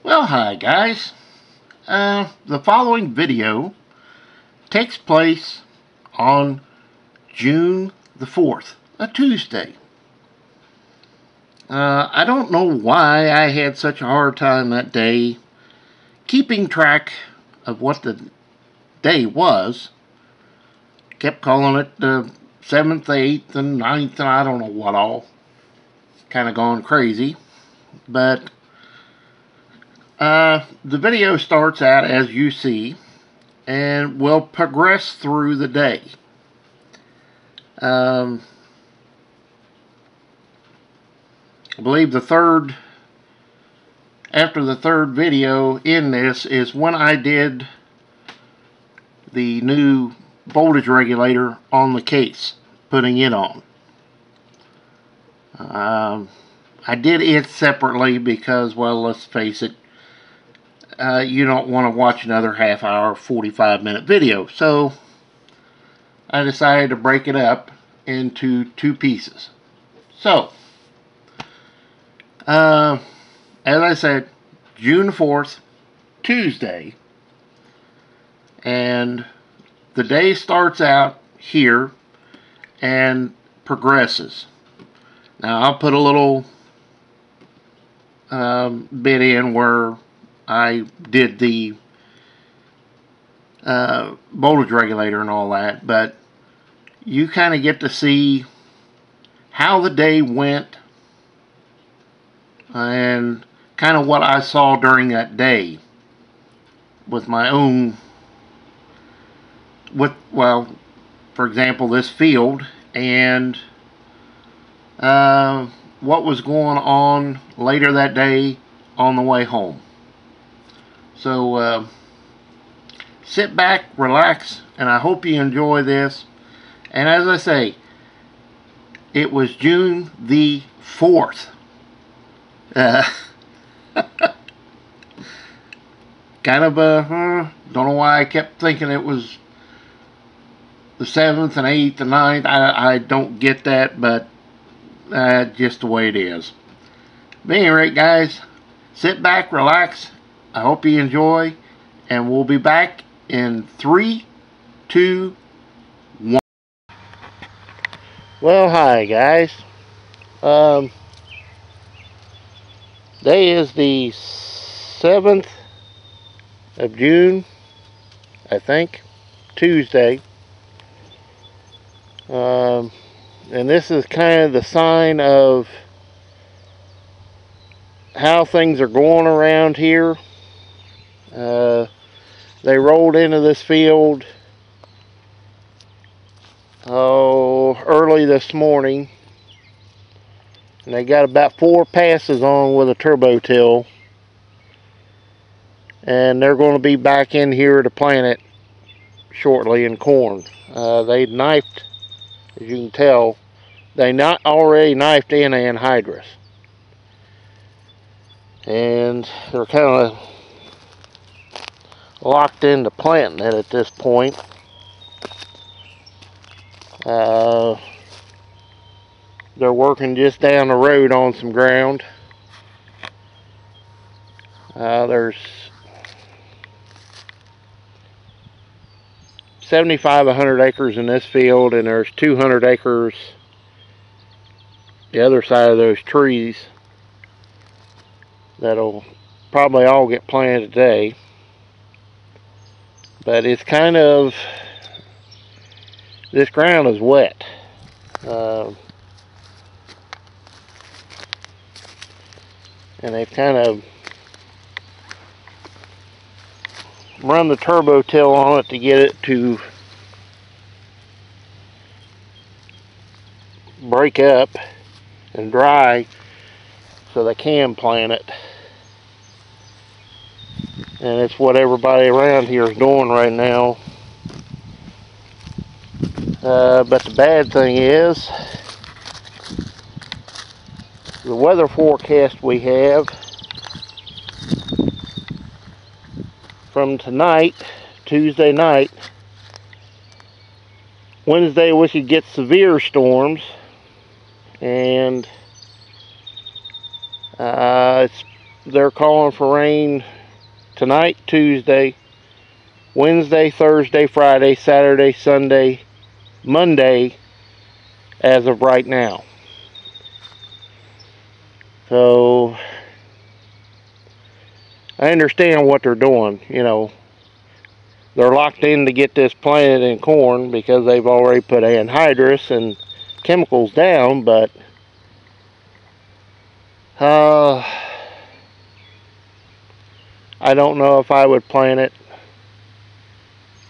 Well, hi guys. The following video takes place on June the 4th, a Tuesday. I don't know why I had such a hard time that day keeping track of what the day was. Kept calling it the 7th, 8th, and 9th, and I don't know what all. Kind of gone crazy. But the video starts out as you see, and will progress through the day. I believe after the third video in this is when I did the new voltage regulator on the case, putting it on. I did it separately because, well, let's face it, you don't want to watch another half hour, 45-minute video. So I decided to break it up into two pieces. So, as I said, June 4th, Tuesday, and the day starts out here and progresses. Now I'll put a little bit in where I did the voltage regulator and all that, but you kind of get to see how the day went and kind of what I saw during that day with my own, well, for example, this field, and what was going on later that day on the way home. So sit back, relax, and I hope you enjoy this. And as I say, it was June the 4th. Kind of don't know why I kept thinking it was the 7th and 8th and 9th. I don't get that, but just the way it is. But anyway, guys, sit back, relax. I hope you enjoy, and we'll be back in 3, 2, 1. Well, hi guys. Today is the 7th of June, I think, Tuesday. And this is kind of the sign of how things are going around here. They rolled into this field early this morning, and they got about 4 passes on with a turbo till, and they're going to be back in here to plant it shortly in corn. They knifed, as you can tell, they not already knifed in anhydrous, and they're kind of locked into planting it at this point. They're working just down the road on some ground. There's 100 acres in this field, and there's 200 acres the other side of those trees that'll probably all get planted today. But it's kind of, this ground is wet. And they've kind of run the turbo till on it to get it to break up and dry so they can plant it. And it's what everybody around here is doing right now. But the bad thing is, the weather forecast we have from tonight, Tuesday night, Wednesday we should get severe storms, and it's they're calling for rain tonight, Tuesday, Wednesday, Thursday, Friday, Saturday, Sunday, Monday, as of right now. So I understand what they're doing. You know, they're locked in to get this planted in corn because they've already put anhydrous and chemicals down, but I don't know if I would plant it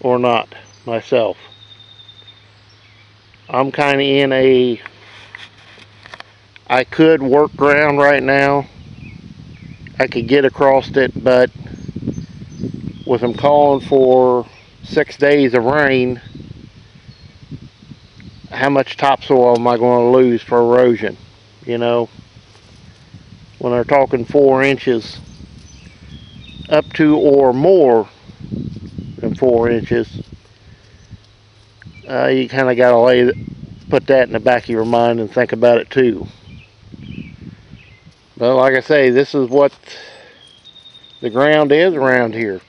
or not myself. I'm kind of in a, I could work ground right now. I could get across it, but with them calling for 6 days of rain, how much topsoil am I going to lose for erosion? You know, when they're talking 4 inches up to or more than 4 inches, you kind of got to put that in the back of your mind and think about it too. But like I say, this is what the ground is around here.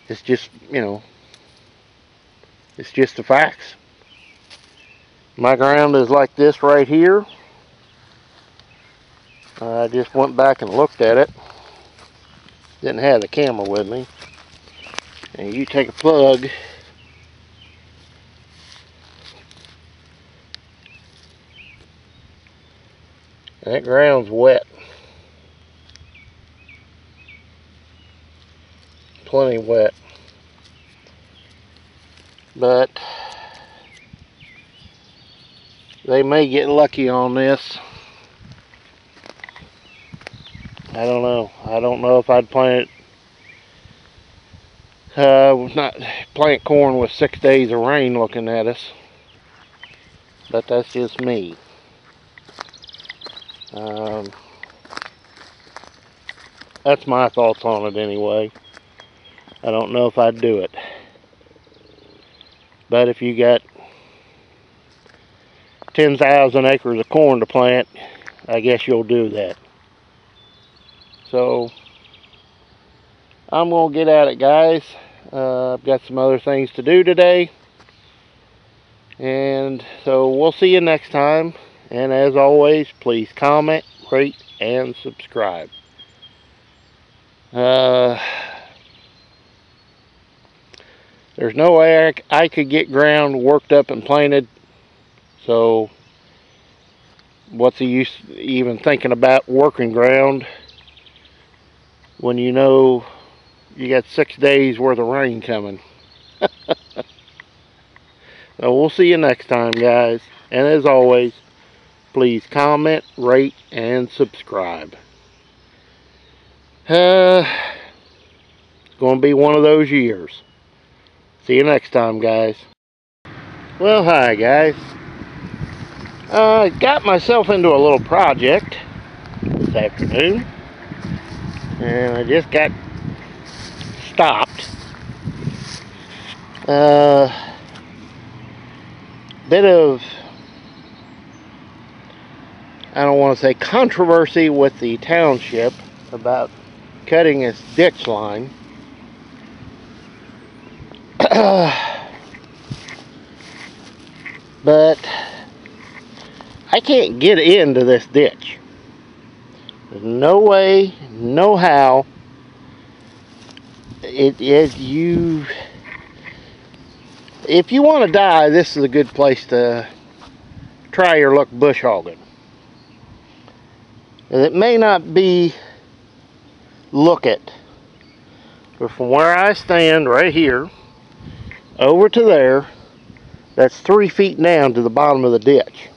It's just, you know, it's just the facts. My ground is like this right here. I just went back and looked at it. Didn't have the camera with me. And you take a plug, that ground's wet. Plenty wet. But they may get lucky on this. I don't know. I don't know if I'd plant it. Not plant corn with 6 days of rain looking at us. But that's just me. That's my thoughts on it anyway. I don't know if I'd do it. But if you got 10,000 acres of corn to plant, I guess you'll do that. So I'm going to get at it, guys. I've got some other things to do today. And so we'll see you next time. And as always, please comment, rate, and subscribe. There's no way I could get ground worked up and planted. So what's the use even thinking about working ground when you know you got 6 days worth of rain coming? So we'll see you next time, guys. And as always, please comment, rate, and subscribe. It's going to be one of those years. See you next time, guys. Well, hi, guys. I got myself into a little project this afternoon. And I just got stopped. Bit of, I don't want to say controversy with the township about cutting its ditch line. But I can't get into this ditch. There's no way, no how. If you want to die, this is a good place to try your luck bush hogging. And it may not be look it, but from where I stand right here over to there, that's 3 feet down to the bottom of the ditch,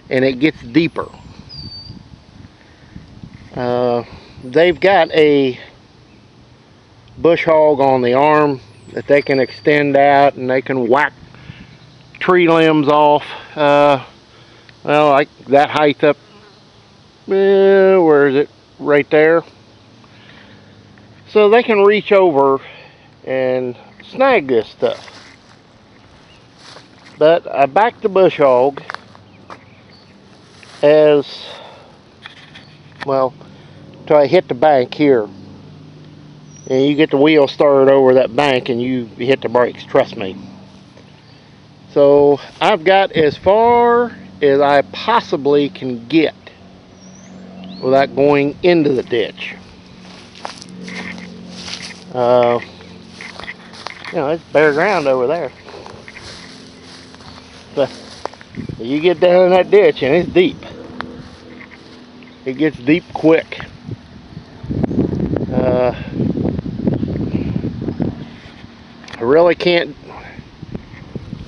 and it gets deeper. They've got a bush hog on the arm that they can extend out, and they can whack tree limbs off. Well, like that height up, where is it? Right there. So they can reach over and snag this stuff. But I backed the bush hog as well till I hit the bank here. And you get the wheel started over that bank and you hit the brakes, trust me. So I've got as far as I possibly can get without going into the ditch. You know, it's bare ground over there. But you get down in that ditch and it's deep. It gets deep quick. I really can't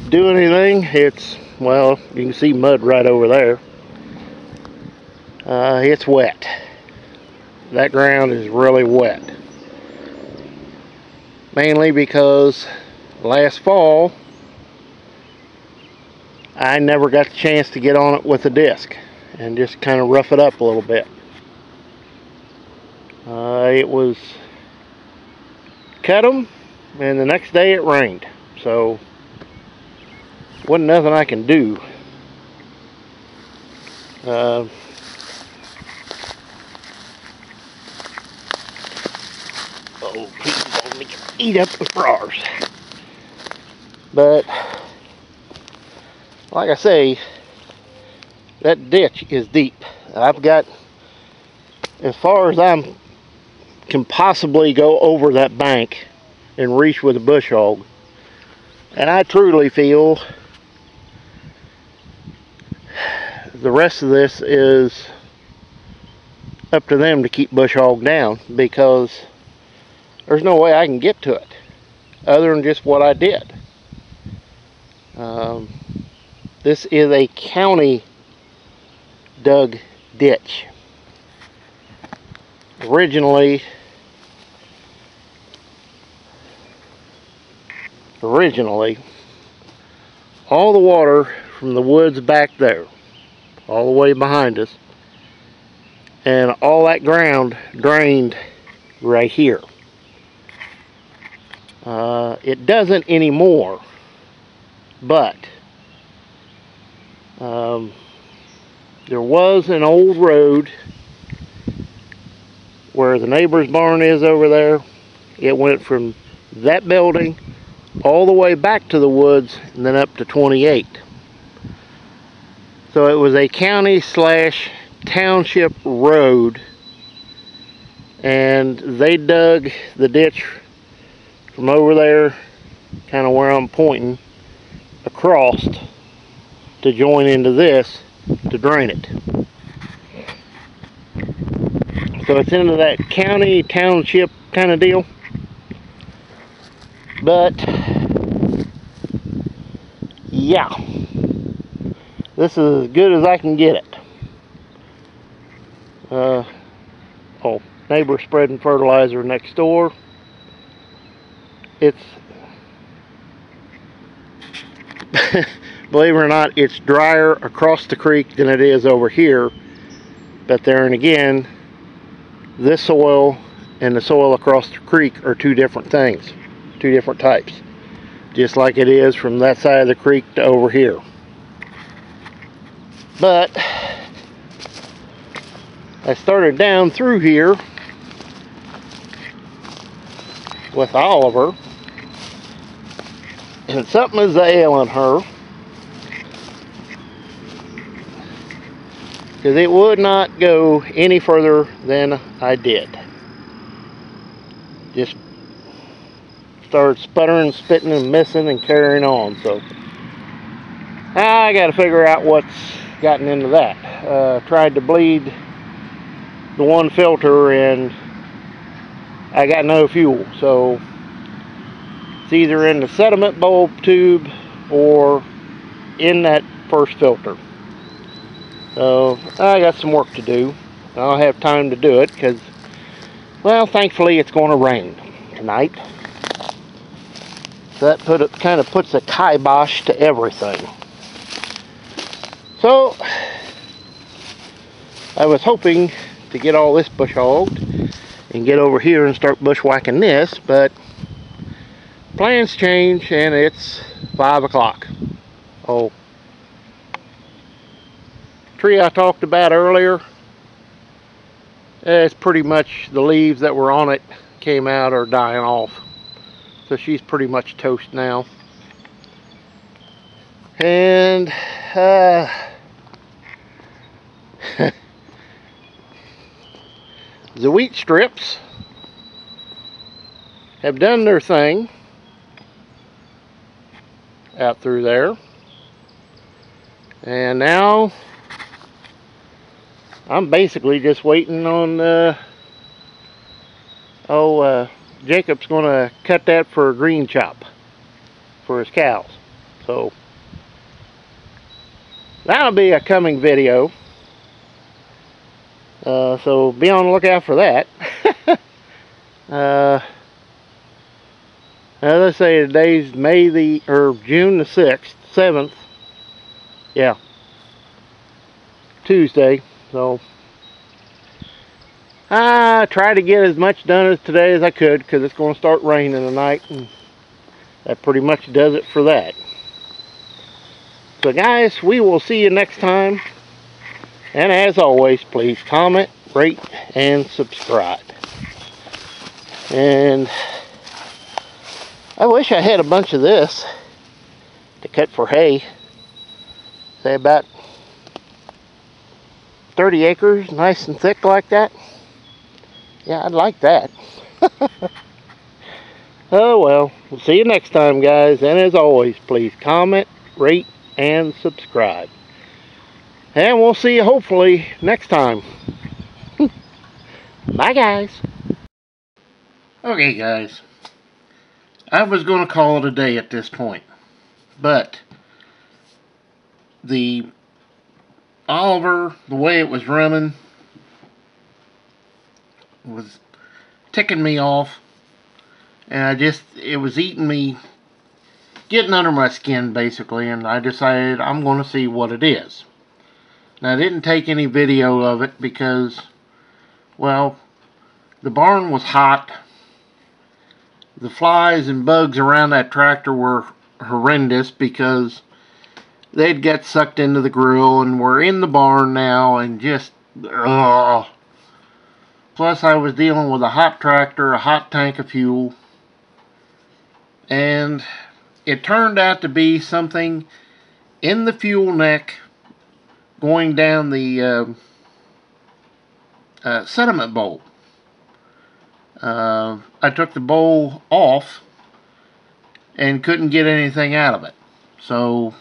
do anything. It's, well, you can see mud right over there. It's wet. That ground is really wet. Mainly because last fall I never got the chance to get on it with a disc and just kind of rough it up a little bit. It was cut them, and the next day it rained, so wasn't nothing I can do. Oh, please don't eat up the flowers. But like I say, that ditch is deep. I've got, as far as I can possibly go over that bank and reach with a bush hog, and I truly feel the rest of this is up to them to keep bush hog down, because there's no way I can get to it other than just what I did. This is a county dug ditch. Originally, all the water from the woods back there, all the way behind us, and all that ground drained right here. It doesn't anymore, but there was an old road where the neighbor's barn is over there. It went from that building all the way back to the woods and then up to 28. So it was a county / township road, and they dug the ditch from over there, kind of where I'm pointing, across to join into this to drain it. So it's into that county township kind of deal. But yeah, this is as good as I can get it. Oh, neighbor spreading fertilizer next door. It's believe it or not, it's drier across the creek than it is over here. But there and again, this soil and the soil across the creek are two different things, two different types, just like it is from that side of the creek to over here. But I started down through here with Oliver, and something is ailing her, because it would not go any further than I did. Just started sputtering, spitting, and missing and carrying on. So I got to figure out what's gotten into that. Tried to bleed the one filter and I got no fuel, so it's either in the sediment bulb tube or in that first filter. So I got some work to do. I'll have time to do it because, well, thankfully it's going to rain tonight. So that kind of puts a kibosh to everything. So I was hoping to get all this bush hogged and get over here and start bushwhacking this, but plans change and it's 5 o'clock. Oh, tree I talked about earlier, It's pretty much the leaves that were on it came out or dying off. So she's pretty much toast now. And the wheat strips have done their thing out through there. And now I'm basically just waiting on Jacob's gonna cut that for a green chop for his cows. So that'll be a coming video. So be on the lookout for that. Let's say today's June the 6th, 7th. Yeah. Tuesday. So I tried to get as much done as today as I could because it's going to start raining tonight, and that pretty much does it for that. So guys, we will see you next time. And as always, please comment, rate, and subscribe. And I wish I had a bunch of this to cut for hay. Say about 30 acres, nice and thick like that. Yeah, I'd like that. Oh well, we'll see you next time, guys. And as always, please comment, rate, and subscribe. And we'll see you hopefully next time. Bye, guys. Okay, guys. I was going to call it a day at this point, but the Oliver, the way it was running, was ticking me off, and it was eating me, getting under my skin basically, and I decided I'm going to see what it is. Now I didn't take any video of it because, well, the barn was hot. The flies and bugs around that tractor were horrendous because they'd get sucked into the grill and were in the barn now, and just ugh. Plus I was dealing with a hot tractor, a hot tank of fuel, and it turned out to be something in the fuel neck going down the sediment bowl. I took the bowl off and couldn't get anything out of it. So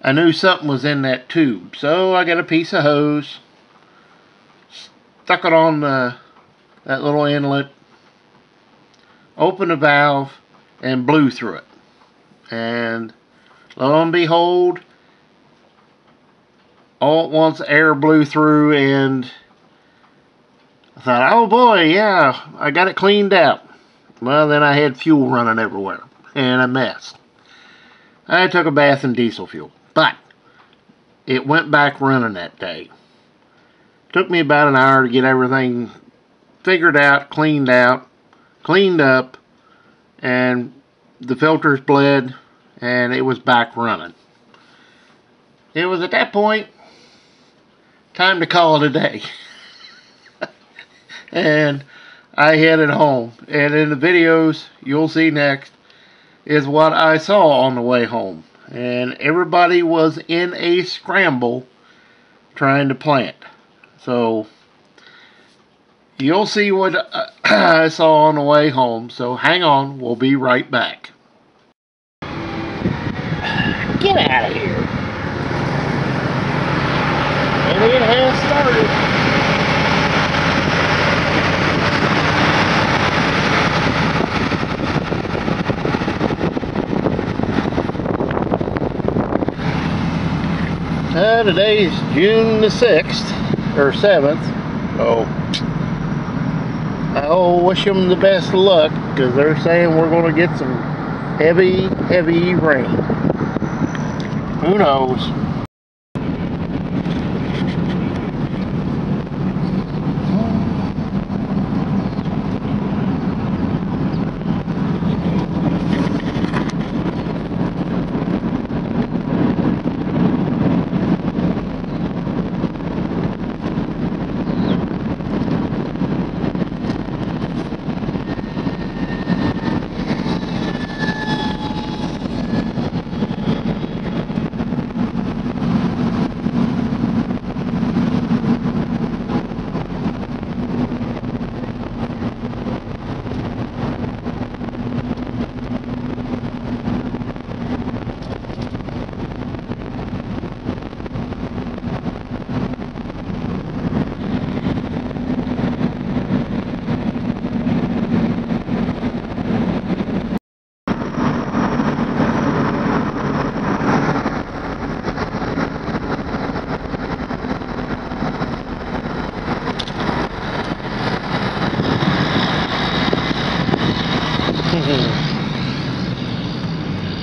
I knew something was in that tube. So I got a piece of hose, stuck it on that little inlet, opened the valve, and blew through it. And lo and behold, all at once air blew through, and I thought, oh boy, yeah, I got it cleaned out. Well, then I had fuel running everywhere, and a mess. I took a bath in diesel fuel, but it went back running that day. Took me about an hour to get everything figured out, cleaned up, and the filters bled, and it was back running. It was at that point time to call it a day. And I headed home, and in the videos you'll see next is what I saw on the way home, and everybody was in a scramble trying to plant. So you'll see what I saw on the way home, so hang on, we'll be right back. Get out of here. And it has started. Today's June the 6th, or 7th, so I wish them the best of luck, because they're saying we're going to get some heavy rain. Who knows?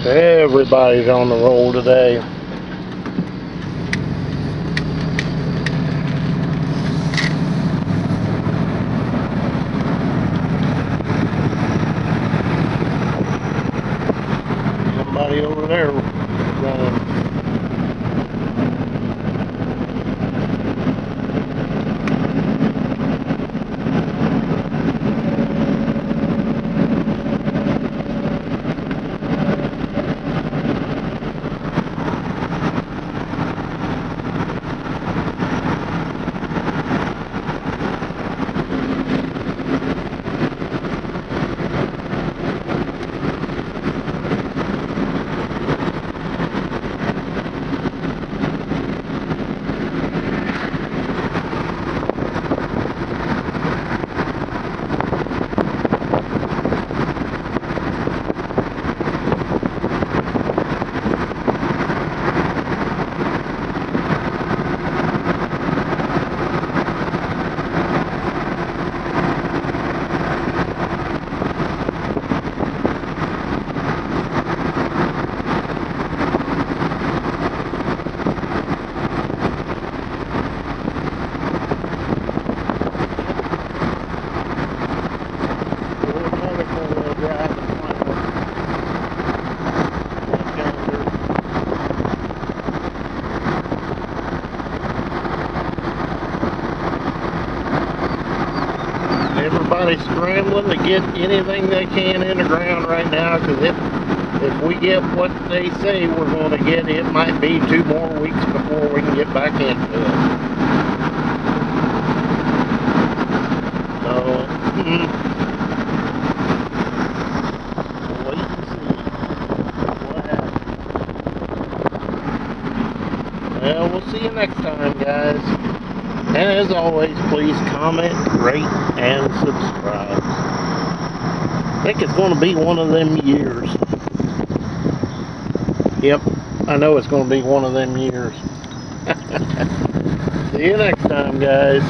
Everybody's on the roll today. Somebody over there running. Everybody's scrambling to get anything they can in the ground right now, because if we get what they say we're going to get, it might be 2 more weeks before we can get back into it. So, we'll wait and see what happens. Well, we'll see you next time, guys. And as always, please comment, rate, and subscribe. I think it's going to be one of them years. Yep, I know it's going to be one of them years. See you next time, guys.